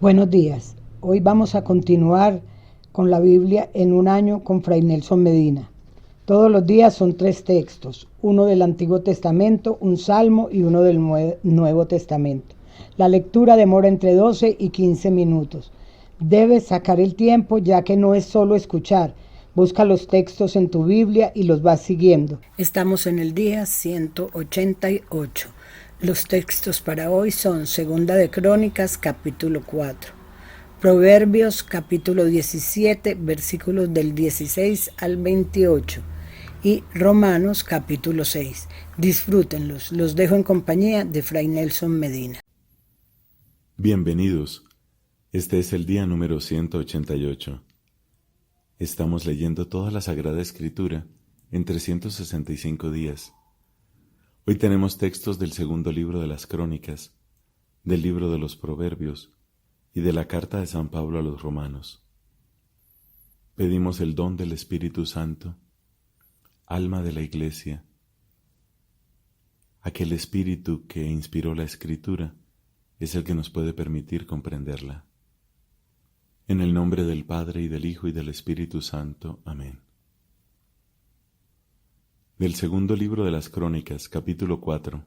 Buenos días. Hoy vamos a continuar con la Biblia en un año con Fray Nelson Medina. Todos los días son 3 textos, uno del Antiguo Testamento, un salmo y uno del Nuevo Testamento. La lectura demora entre 12 y 15 minutos. Debes sacar el tiempo ya que no es solo escuchar. Busca los textos en tu Biblia y los vas siguiendo. Estamos en el día 188. Los textos para hoy son Segunda de Crónicas, capítulo 4, Proverbios, capítulo 17, versículos del 16 al 28 y Romanos, capítulo 6. Disfrútenlos. Los dejo en compañía de Fray Nelson Medina. Bienvenidos. Este es el día número 188. Estamos leyendo toda la Sagrada Escritura en 365 días. Hoy tenemos textos del segundo libro de las Crónicas, del libro de los Proverbios y de la carta de San Pablo a los Romanos. Pedimos el don del Espíritu Santo, alma de la Iglesia, aquel Espíritu que inspiró la Escritura es el que nos puede permitir comprenderla. En el nombre del Padre, y del Hijo, y del Espíritu Santo. Amén. Del segundo libro de las Crónicas, capítulo 4.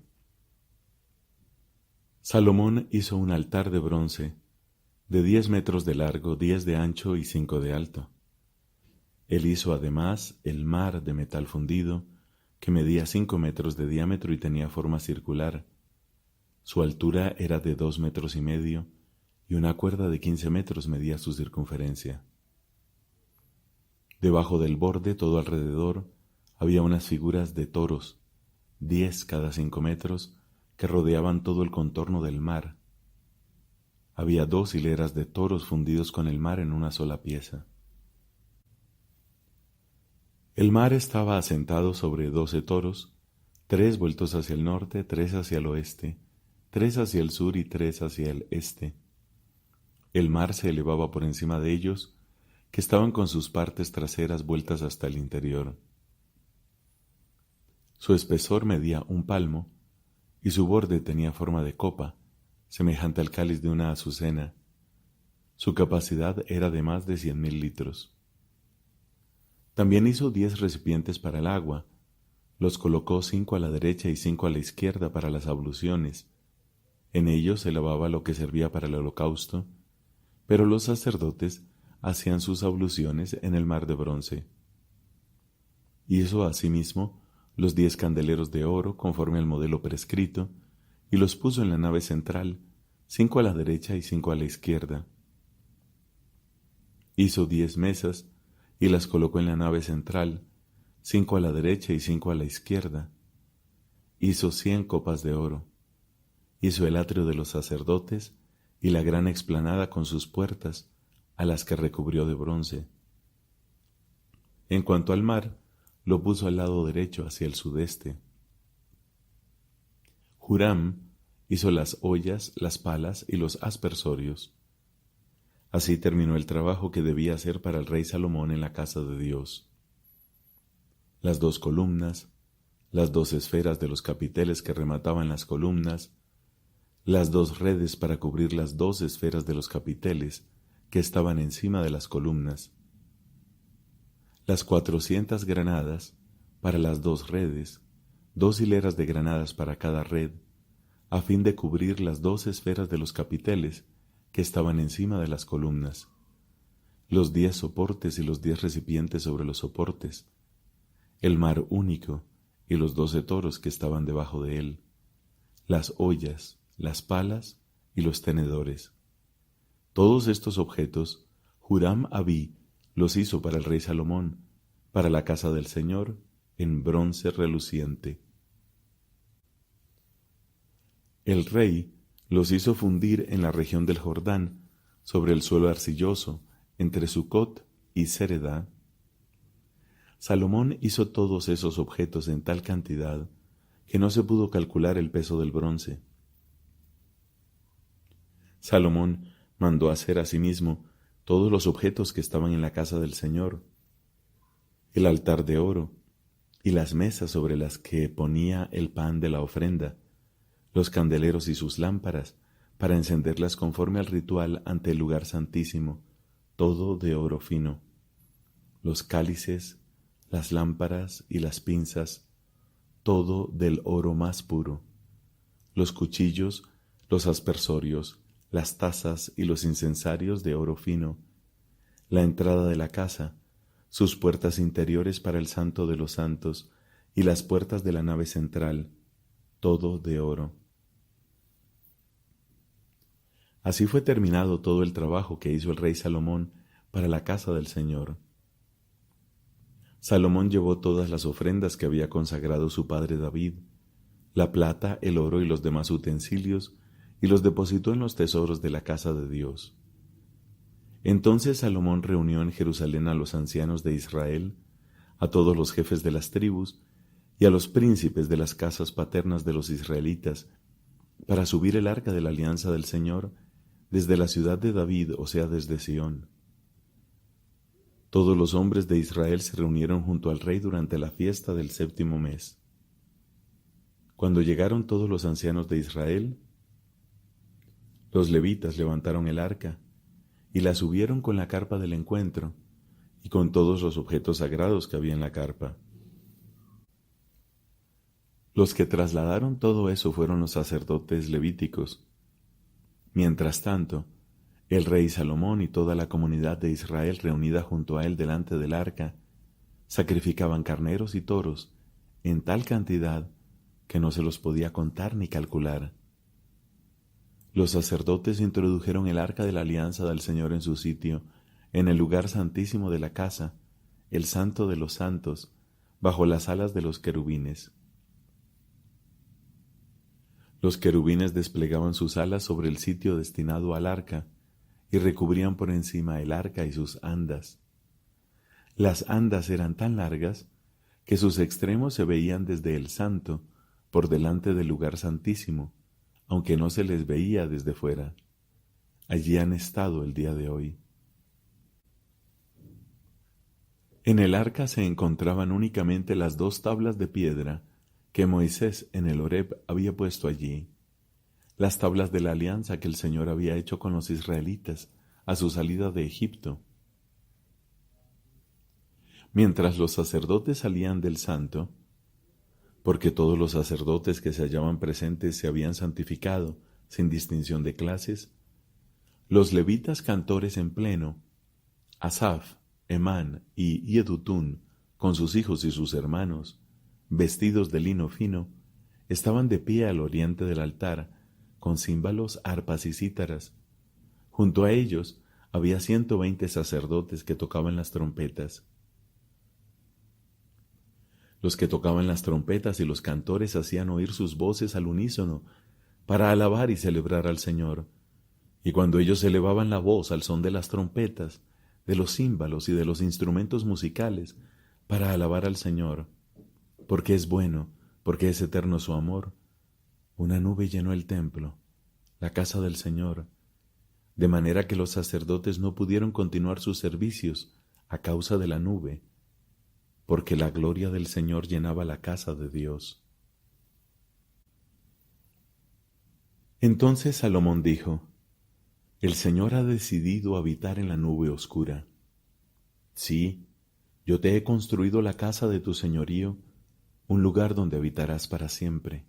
Salomón hizo un altar de bronce, de 10 metros de largo, 10 de ancho y 5 de alto. Él hizo además el mar de metal fundido, que medía 5 metros de diámetro y tenía forma circular. Su altura era de 2 metros y medio, y una cuerda de 15 metros medía su circunferencia. Debajo del borde, todo alrededor, había unas figuras de toros, 10 cada 5 metros, que rodeaban todo el contorno del mar. Había 2 hileras de toros fundidos con el mar en una sola pieza. El mar estaba asentado sobre 12 toros, 3 vueltos hacia el norte, 3 hacia el oeste, 3 hacia el sur y 3 hacia el este. El mar se elevaba por encima de ellos, que estaban con sus partes traseras vueltas hasta el interior. Su espesor medía 1 palmo, y su borde tenía forma de copa, semejante al cáliz de una azucena. Su capacidad era de más de 100.000 litros. También hizo 10 recipientes para el agua, los colocó 5 a la derecha y 5 a la izquierda para las abluciones. En ellos se lavaba lo que servía para el holocausto, pero los sacerdotes hacían sus abluciones en el mar de bronce. Hizo asimismo los 10 candeleros de oro conforme al modelo prescrito, y los puso en la nave central, 5 a la derecha y 5 a la izquierda. Hizo 10 mesas, y las colocó en la nave central, 5 a la derecha y 5 a la izquierda. Hizo 100 copas de oro. Hizo el atrio de los sacerdotes, y la gran explanada con sus puertas, a las que recubrió de bronce. En cuanto al mar, lo puso al lado derecho hacia el sudeste. Huram hizo las ollas, las palas y los aspersorios. Así terminó el trabajo que debía hacer para el rey Salomón en la casa de Dios. Las 2 columnas, las 2 esferas de los capiteles que remataban las columnas, las 2 redes para cubrir las 2 esferas de los capiteles que estaban encima de las columnas, las 400 granadas para las 2 redes, 2 hileras de granadas para cada red, a fin de cubrir las 2 esferas de los capiteles que estaban encima de las columnas, los 10 soportes y los 10 recipientes sobre los soportes, el mar único y los 12 toros que estaban debajo de él, las ollas, las palas y los tenedores. Todos estos objetos, Huram-Abí los hizo para el rey Salomón, para la casa del Señor, en bronce reluciente. El rey los hizo fundir en la región del Jordán, sobre el suelo arcilloso, entre Sucot y Zeredá. Salomón hizo todos esos objetos en tal cantidad que no se pudo calcular el peso del bronce. Salomón mandó hacer asimismo todos los objetos que estaban en la casa del Señor, el altar de oro y las mesas sobre las que ponía el pan de la ofrenda, los candeleros y sus lámparas, para encenderlas conforme al ritual ante el lugar santísimo, todo de oro fino. Los cálices, las lámparas y las pinzas, todo del oro más puro. Los cuchillos, los aspersorios, las tazas y los incensarios de oro fino. La entrada de la casa, sus puertas interiores para el Santo de los Santos y las puertas de la nave central, todo de oro. Así fue terminado todo el trabajo que hizo el rey Salomón para la casa del Señor. Salomón llevó todas las ofrendas que había consagrado su padre David, la plata, el oro y los demás utensilios, y los depositó en los tesoros de la casa de Dios. Entonces Salomón reunió en Jerusalén a los ancianos de Israel, a todos los jefes de las tribus y a los príncipes de las casas paternas de los israelitas, para subir el arca de la alianza del Señor desde la ciudad de David, o sea, desde Sión. Todos los hombres de Israel se reunieron junto al rey durante la fiesta del 7º mes. Cuando llegaron todos los ancianos de Israel, los levitas levantaron el arca y la subieron con la carpa del encuentro y con todos los objetos sagrados que había en la carpa. Los que trasladaron todo eso fueron los sacerdotes levíticos. Mientras tanto, el rey Salomón y toda la comunidad de Israel reunida junto a él delante del arca sacrificaban carneros y toros en tal cantidad que no se los podía contar ni calcular. Los sacerdotes introdujeron el arca de la alianza del Señor en su sitio, en el lugar santísimo de la casa, el santo de los santos, bajo las alas de los querubines. Los querubines desplegaban sus alas sobre el sitio destinado al arca y recubrían por encima el arca y sus andas. Las andas eran tan largas que sus extremos se veían desde el santo, por delante del lugar santísimo, aunque no se les veía desde fuera. Allí han estado el día de hoy. En el arca se encontraban únicamente las 2 tablas de piedra que Moisés en el Horeb había puesto allí, las tablas de la alianza que el Señor había hecho con los israelitas a su salida de Egipto. Mientras los sacerdotes salían del santo, porque todos los sacerdotes que se hallaban presentes se habían santificado sin distinción de clases, los levitas cantores en pleno, Asaf, Emán y Yedutún, con sus hijos y sus hermanos, vestidos de lino fino, estaban de pie al oriente del altar, con címbalos, arpas y cítaras. Junto a ellos había 120 sacerdotes que tocaban las trompetas. Los que tocaban las trompetas y los cantores hacían oír sus voces al unísono para alabar y celebrar al Señor. Y cuando ellos elevaban la voz al son de las trompetas, de los címbalos y de los instrumentos musicales, para alabar al Señor, porque es bueno, porque es eterno su amor, una nube llenó el templo, la casa del Señor, de manera que los sacerdotes no pudieron continuar sus servicios a causa de la nube, porque la gloria del Señor llenaba la casa de Dios. Entonces Salomón dijo: El Señor ha decidido habitar en la nube oscura. Sí, yo te he construido la casa de tu señorío, un lugar donde habitarás para siempre.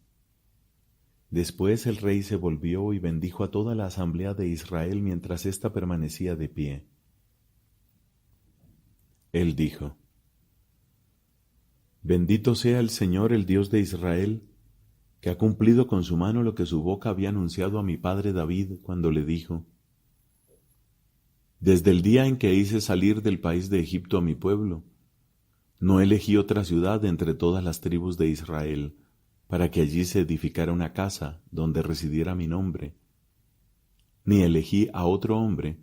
Después el rey se volvió y bendijo a toda la asamblea de Israel mientras ésta permanecía de pie. Él dijo: Bendito sea el Señor, el Dios de Israel, que ha cumplido con su mano lo que su boca había anunciado a mi padre David cuando le dijo: Desde el día en que hice salir del país de Egipto a mi pueblo, no elegí otra ciudad entre todas las tribus de Israel, para que allí se edificara una casa donde residiera mi nombre, ni elegí a otro hombre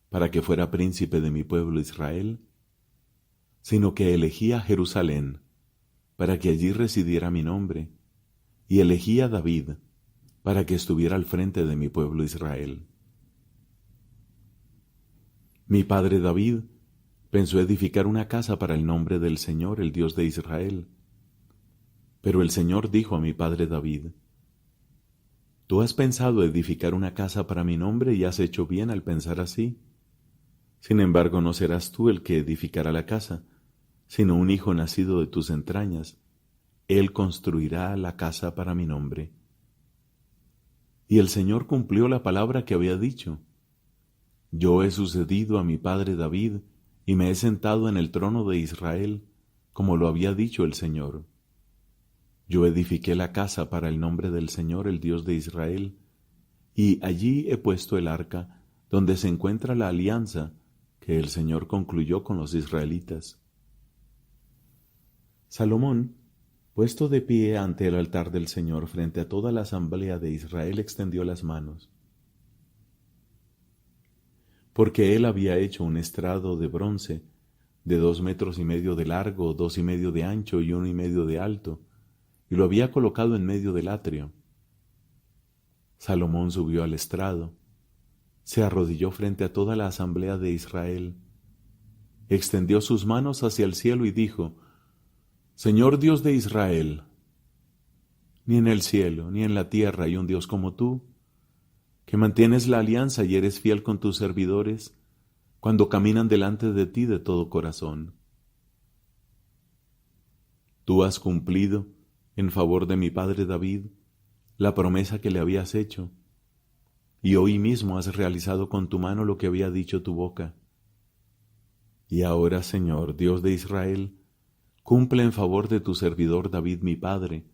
para que fuera príncipe de mi pueblo Israel, sino que elegí a Jerusalén, para que allí residiera mi nombre, y elegí a David, para que estuviera al frente de mi pueblo Israel. Mi padre David pensó edificar una casa para el nombre del Señor, el Dios de Israel. Pero el Señor dijo a mi padre David: Tú has pensado edificar una casa para mi nombre y has hecho bien al pensar así. Sin embargo, no serás tú el que edificará la casa, sino un hijo nacido de tus entrañas. Él construirá la casa para mi nombre. Y el Señor cumplió la palabra que había dicho. Yo he sucedido a mi padre David y me he sentado en el trono de Israel, como lo había dicho el Señor. Yo edifiqué la casa para el nombre del Señor, el Dios de Israel, y allí he puesto el arca, donde se encuentra la alianza que el Señor concluyó con los israelitas. Salomón, puesto de pie ante el altar del Señor frente a toda la asamblea de Israel, extendió las manos, porque él había hecho un estrado de bronce de 2,5 metros de largo, 2,5 de ancho y 1,5 de alto, y lo había colocado en medio del atrio. Salomón subió al estrado, se arrodilló frente a toda la asamblea de Israel, extendió sus manos hacia el cielo y dijo: Señor Dios de Israel, ni en el cielo ni en la tierra hay un Dios como tú, que mantienes la alianza y eres fiel con tus servidores cuando caminan delante de ti de todo corazón. Tú has cumplido, en favor de mi padre David, la promesa que le habías hecho, y hoy mismo has realizado con tu mano lo que había dicho tu boca. Y ahora, Señor, Dios de Israel, cumple en favor de tu servidor David mi padre,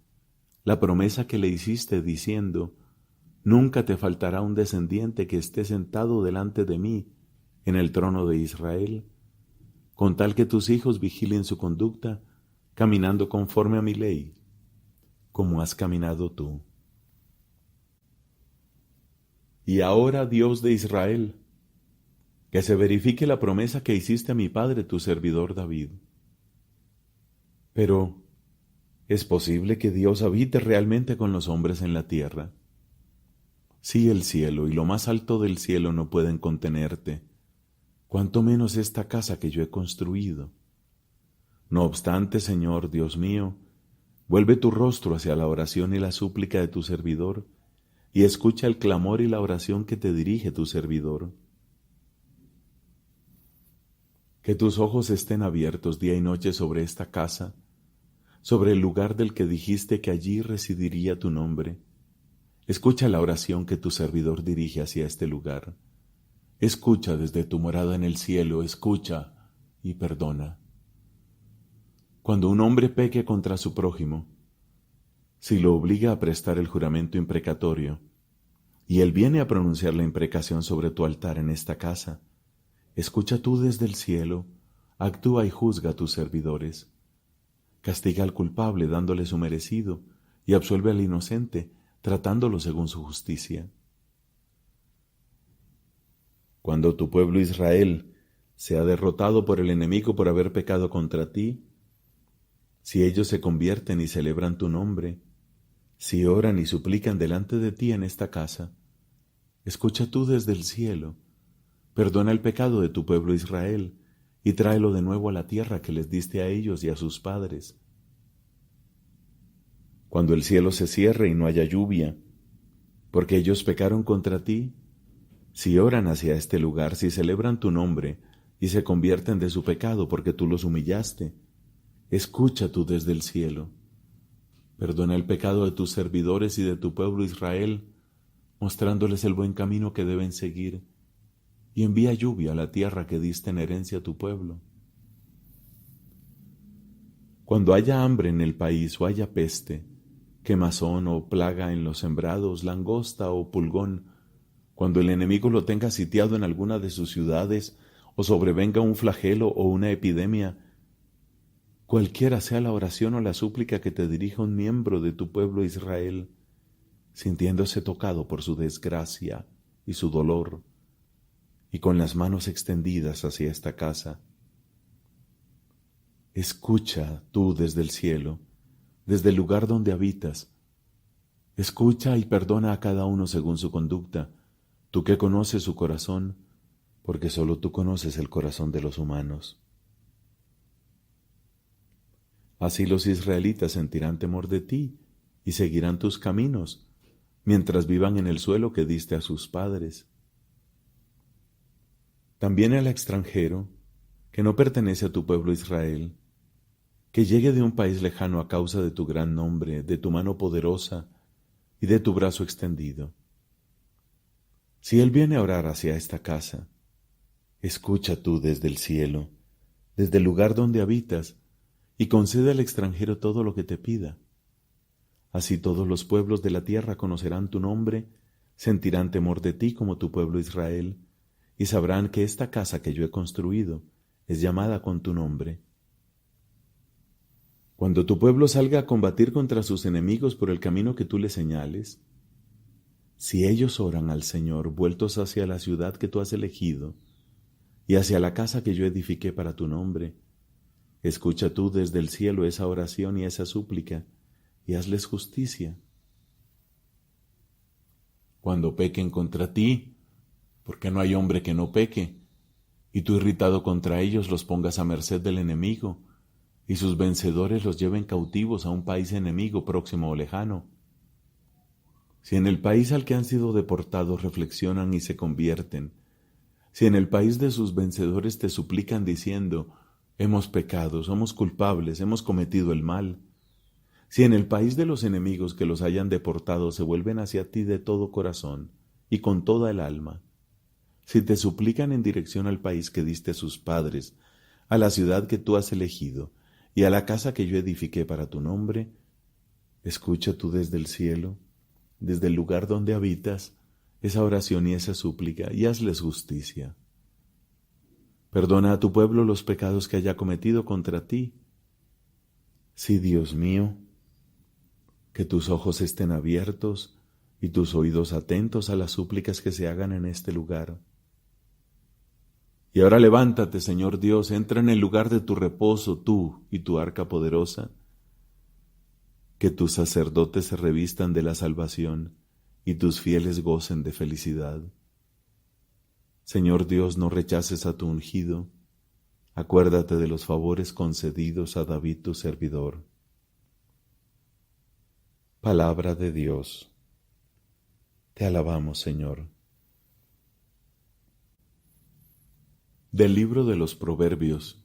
la promesa que le hiciste diciendo: Nunca te faltará un descendiente que esté sentado delante de mí en el trono de Israel, con tal que tus hijos vigilen su conducta, caminando conforme a mi ley, como has caminado tú. Y ahora, Dios de Israel, que se verifique la promesa que hiciste a mi padre, tu servidor David. Pero, ¿es posible que Dios habite realmente con los hombres en la tierra? Si el cielo y lo más alto del cielo no pueden contenerte, cuánto menos esta casa que yo he construido. No obstante, Señor, Dios mío, vuelve tu rostro hacia la oración y la súplica de tu servidor, y escucha el clamor y la oración que te dirige tu servidor. Que tus ojos estén abiertos día y noche sobre esta casa, sobre el lugar del que dijiste que allí residiría tu nombre. Escucha la oración que tu servidor dirige hacia este lugar. Escucha desde tu morada en el cielo, escucha y perdona. Cuando un hombre peque contra su prójimo, si lo obliga a prestar el juramento imprecatorio, y él viene a pronunciar la imprecación sobre tu altar en esta casa, escucha tú desde el cielo, actúa y juzga a tus servidores. Castiga al culpable dándole su merecido, y absuelve al inocente, tratándolo según su justicia. Cuando tu pueblo Israel sea derrotado por el enemigo por haber pecado contra ti, si ellos se convierten y celebran tu nombre, si oran y suplican delante de ti en esta casa, escucha tú desde el cielo, perdona el pecado de tu pueblo Israel y tráelo de nuevo a la tierra que les diste a ellos y a sus padres. Cuando el cielo se cierre y no haya lluvia, porque ellos pecaron contra ti, si oran hacia este lugar, si celebran tu nombre y se convierten de su pecado porque tú los humillaste, escucha tú desde el cielo. Perdona el pecado de tus servidores y de tu pueblo Israel, mostrándoles el buen camino que deben seguir, y envía lluvia a la tierra que diste en herencia a tu pueblo. Cuando haya hambre en el país o haya peste, quemazón o plaga en los sembrados, langosta o pulgón, cuando el enemigo lo tenga sitiado en alguna de sus ciudades, o sobrevenga un flagelo o una epidemia, cualquiera sea la oración o la súplica que te dirija un miembro de tu pueblo Israel, sintiéndose tocado por su desgracia y su dolor, y con las manos extendidas hacia esta casa, escucha tú desde el cielo, desde el lugar donde habitas. Escucha y perdona a cada uno según su conducta, tú que conoces su corazón, porque solo tú conoces el corazón de los humanos. Así los israelitas sentirán temor de ti y seguirán tus caminos, mientras vivan en el suelo que diste a sus padres. También al extranjero, que no pertenece a tu pueblo Israel, que llegue de un país lejano a causa de tu gran nombre, de tu mano poderosa y de tu brazo extendido. Si él viene a orar hacia esta casa, escucha tú desde el cielo, desde el lugar donde habitas, y concede al extranjero todo lo que te pida. Así todos los pueblos de la tierra conocerán tu nombre, sentirán temor de ti como tu pueblo Israel, y sabrán que esta casa que yo he construido es llamada con tu nombre. Cuando tu pueblo salga a combatir contra sus enemigos por el camino que tú le señales, si ellos oran al Señor vueltos hacia la ciudad que tú has elegido y hacia la casa que yo edifiqué para tu nombre, escucha tú desde el cielo esa oración y esa súplica y hazles justicia. Cuando pequen contra ti, porque no hay hombre que no peque, y tú irritado contra ellos los pongas a merced del enemigo, y sus vencedores los lleven cautivos a un país enemigo próximo o lejano. Si en el país al que han sido deportados reflexionan y se convierten, si en el país de sus vencedores te suplican diciendo, hemos pecado, somos culpables, hemos cometido el mal, si en el país de los enemigos que los hayan deportado se vuelven hacia ti de todo corazón y con toda el alma, si te suplican en dirección al país que diste a sus padres, a la ciudad que tú has elegido, y a la casa que yo edifiqué para tu nombre, escucha tú desde el cielo, desde el lugar donde habitas, esa oración y esa súplica, y hazles justicia. Perdona a tu pueblo los pecados que haya cometido contra ti. Sí, Dios mío, que tus ojos estén abiertos y tus oídos atentos a las súplicas que se hagan en este lugar. Y ahora levántate, Señor Dios, entra en el lugar de tu reposo, tú y tu arca poderosa. Que tus sacerdotes se revistan de la salvación y tus fieles gocen de felicidad. Señor Dios, no rechaces a tu ungido. Acuérdate de los favores concedidos a David tu servidor. Palabra de Dios. Te alabamos, Señor. Del libro de los Proverbios,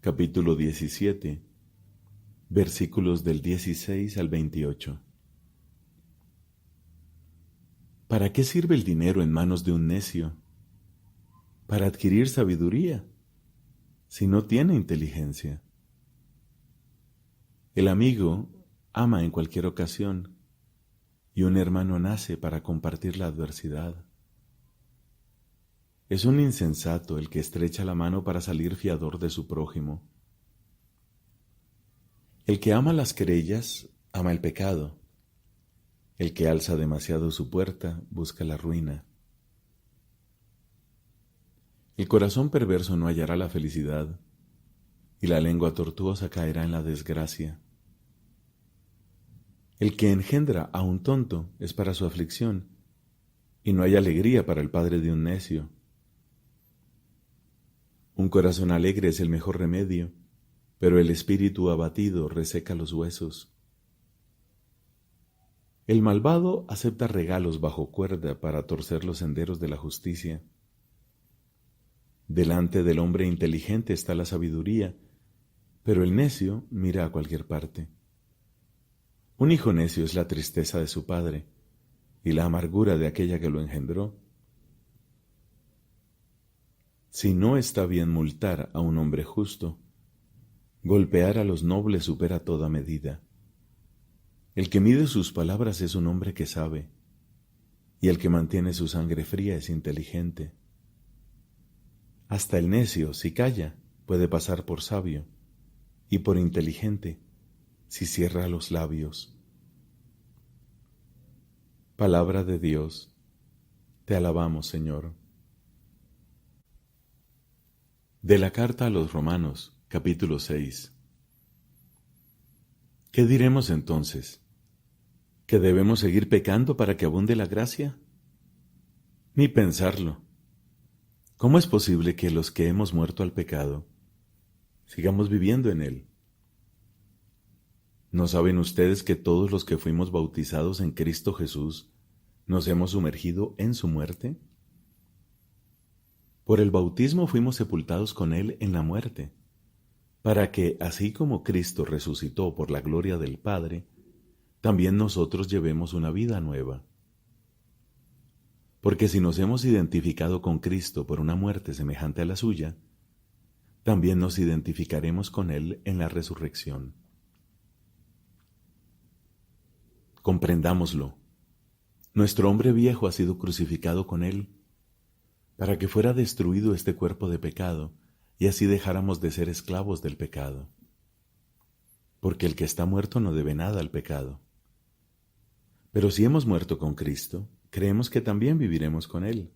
capítulo 17, versículos del 16 al 28. ¿Para qué sirve el dinero en manos de un necio? Para adquirir sabiduría, si no tiene inteligencia. El amigo ama en cualquier ocasión, y un hermano nace para compartir la adversidad. Es un insensato el que estrecha la mano para salir fiador de su prójimo. El que ama las querellas, ama el pecado. El que alza demasiado su puerta, busca la ruina. El corazón perverso no hallará la felicidad, y la lengua tortuosa caerá en la desgracia. El que engendra a un tonto es para su aflicción, y no hay alegría para el padre de un necio. Un corazón alegre es el mejor remedio, pero el espíritu abatido reseca los huesos. El malvado acepta regalos bajo cuerda para torcer los senderos de la justicia. Delante del hombre inteligente está la sabiduría, pero el necio mira a cualquier parte. Un hijo necio es la tristeza de su padre y la amargura de aquella que lo engendró. Si no está bien multar a un hombre justo, golpear a los nobles supera toda medida. El que mide sus palabras es un hombre que sabe, y el que mantiene su sangre fría es inteligente. Hasta el necio, si calla, puede pasar por sabio, y por inteligente, si cierra los labios. Palabra de Dios, te alabamos, Señor. De la carta a los Romanos, capítulo 6. ¿Qué diremos entonces? ¿Que debemos seguir pecando para que abunde la gracia? Ni pensarlo. ¿Cómo es posible que los que hemos muerto al pecado sigamos viviendo en él? ¿No saben ustedes que todos los que fuimos bautizados en Cristo Jesús nos hemos sumergido en su muerte? Por el bautismo fuimos sepultados con Él en la muerte, para que, así como Cristo resucitó por la gloria del Padre, también nosotros llevemos una vida nueva. Porque si nos hemos identificado con Cristo por una muerte semejante a la suya, también nos identificaremos con Él en la resurrección. Comprendámoslo. Nuestro hombre viejo ha sido crucificado con Él, para que fuera destruido este cuerpo de pecado, y así dejáramos de ser esclavos del pecado. Porque el que está muerto no debe nada al pecado. Pero si hemos muerto con Cristo, creemos que también viviremos con Él.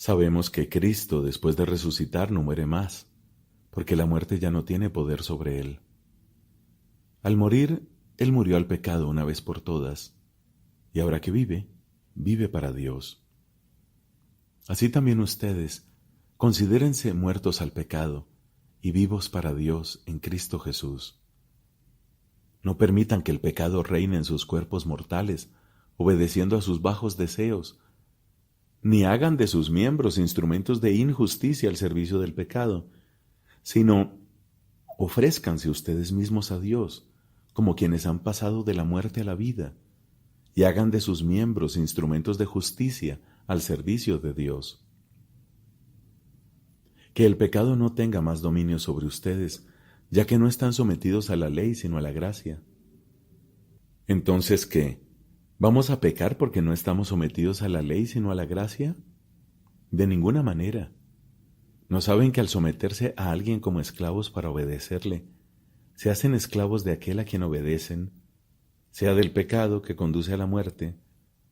Sabemos que Cristo, después de resucitar, no muere más, porque la muerte ya no tiene poder sobre Él. Al morir, Él murió al pecado una vez por todas, y ahora que vive, vive para Dios. Así también ustedes, considérense muertos al pecado y vivos para Dios en Cristo Jesús. No permitan que el pecado reine en sus cuerpos mortales, obedeciendo a sus bajos deseos, ni hagan de sus miembros instrumentos de injusticia al servicio del pecado, sino ofrézcanse ustedes mismos a Dios, como quienes han pasado de la muerte a la vida, y hagan de sus miembros instrumentos de justicia al servicio de Dios. Que el pecado no tenga más dominio sobre ustedes, ya que no están sometidos a la ley sino a la gracia. Entonces, ¿qué? ¿Vamos a pecar porque no estamos sometidos a la ley sino a la gracia? De ninguna manera. ¿No saben que al someterse a alguien como esclavos para obedecerle, se hacen esclavos de aquel a quien obedecen, sea del pecado que conduce a la muerte,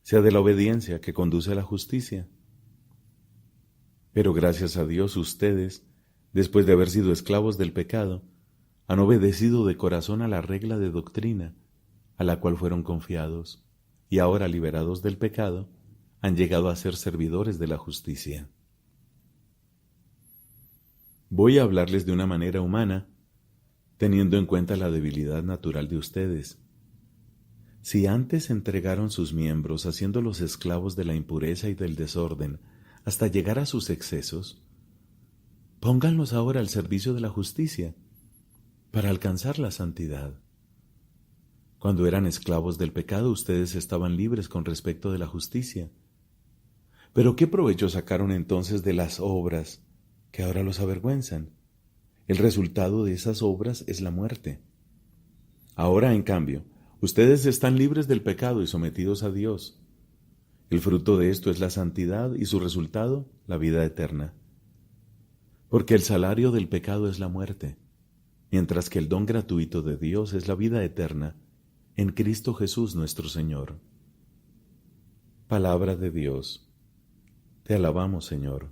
sea de la obediencia que conduce a la justicia? Pero gracias a Dios ustedes, después de haber sido esclavos del pecado, han obedecido de corazón a la regla de doctrina a la cual fueron confiados, y ahora liberados del pecado, han llegado a ser servidores de la justicia. Voy a hablarles de una manera humana, teniendo en cuenta la debilidad natural de ustedes. Si antes entregaron sus miembros haciéndolos esclavos de la impureza y del desorden hasta llegar a sus excesos, pónganlos ahora al servicio de la justicia para alcanzar la santidad. Cuando eran esclavos del pecado, ustedes estaban libres con respecto de la justicia. Pero ¿qué provecho sacaron entonces de las obras que ahora los avergüenzan? El resultado de esas obras es la muerte. Ahora, en cambio, ustedes están libres del pecado y sometidos a Dios. El fruto de esto es la santidad y su resultado, la vida eterna. Porque el salario del pecado es la muerte, mientras que el don gratuito de Dios es la vida eterna en Cristo Jesús nuestro Señor. Palabra de Dios. Te alabamos, Señor.